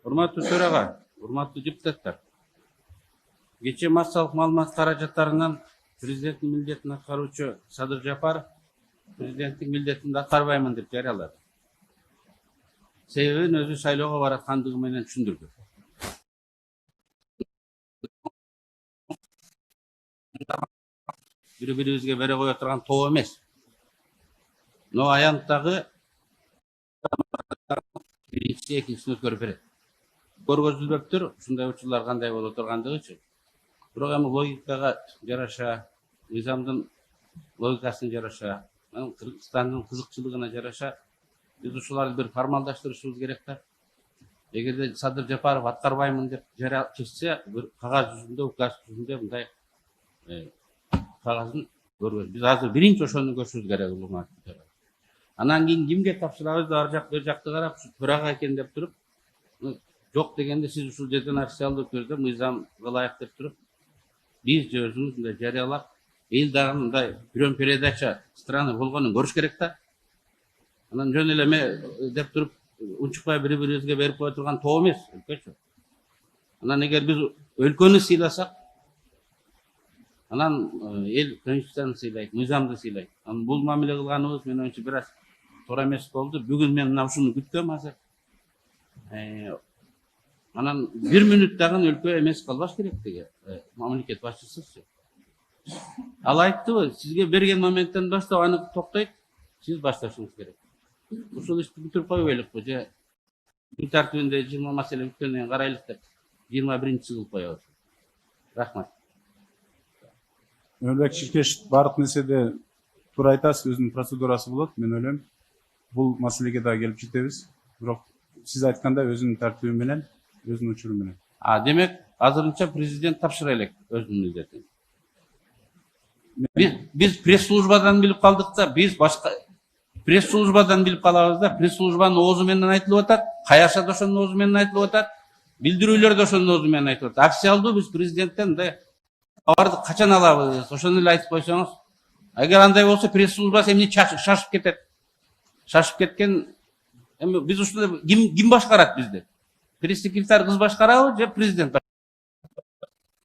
Урматтуу төрага, урматтуу депутаттар. Кечээ массалык маалымат каражаттарынан президенттин милдетин аткаруучу Садыр Жапаров президенттик милдетин аткарбаймын деп жарыялады. Себебин өзү шайлоого бараткандыгы менен түшүндүрдү. Бири-бирибизге бере кое турган тоо эмес. Но аянттагы биринчisi экинчисин өткөрүп берет. Көргөзүлбөптүр ушундай учурлар кандай боло тургандыгычы. Бирок эми логикага жараша, мыйзамдын логикасына жараша, Кыргызстандын кызыкчылыгына жараша биз ушуларды бир формалдаштырышыбыз керек да. Эгерде Садыр Жапаров аткарбаймын деп чечсе, бир кагаз жүзүндө, указ жүзүндө мындай кагаздын көргөз. Биз азыр биринчи ошону көрүшүбүз керек. Анан кийин кимге тапшырабыз да ар жак бер жакты карап, төрага экен деп туруп, жок дегенде сиз ушул жерден официалдуу түрдө мыйзам ылайык деп туруп, биз же өзүңүз мындай жарыялап, эл дагы мындай передача страны болгонун көрүш керек да. Анан жөн эле эме деп туруп, унчукпай бири-бирибизге берип кое турган тоо эмес, өлкөчү. Анан эгер биз өлкөнү сыйласак, анан эл конституцияны сыйлайт, мыйзамды сыйлайт. Анан бул мамиле кылганыбыз мен оюмча бир аз туура эмес болду. Бүгүн мен мына ушуну күткөм азыр. Анан бир мүнөт дагы өлкө эмес калбаш керек деген мамлекет башчысычы. Ал айттыбы, сизге берген моменттен баштап аны токтойт, сиз башташыңыз керек. Ушул ишти бүтүрүп койбойлукпу же күн тартибинде 20 маселе бүткөндөн кийин карайлык деп 21-чи кылып коебуз. Рахмат. Мөөлбек Ширкеш баардык нерседе туура айтасыз, өзүнүн процедурасы болот. Мен ойлойм, бул маселеге да келип жетебиз. Бирок сиз айткандай өзүнүн тартиби менен, өзүнүн учуру менен. Демек, азырынча президент тапшыра элек өзүнүн милдетин. Биз пресс-службадан билип калдык да, биз башка пресс-службадан билип калабыз да, пресс-службанын оозу менен айтылып атат, Каяша да ошонун оозу менен айтылып атат, билдирүүлөр да ошонун оозу менен айтылып атат. Официалдуу биз президенттен мындай кабарды качан алабыз, ошону эле айтып койсоңуз. Эгер андай болсо пресс-службасы эмне шашып кетет. Шашып кеткен, эми биз ушундай ким башкарат бизди? Пресс-секретарь кыз башкарабы же президент?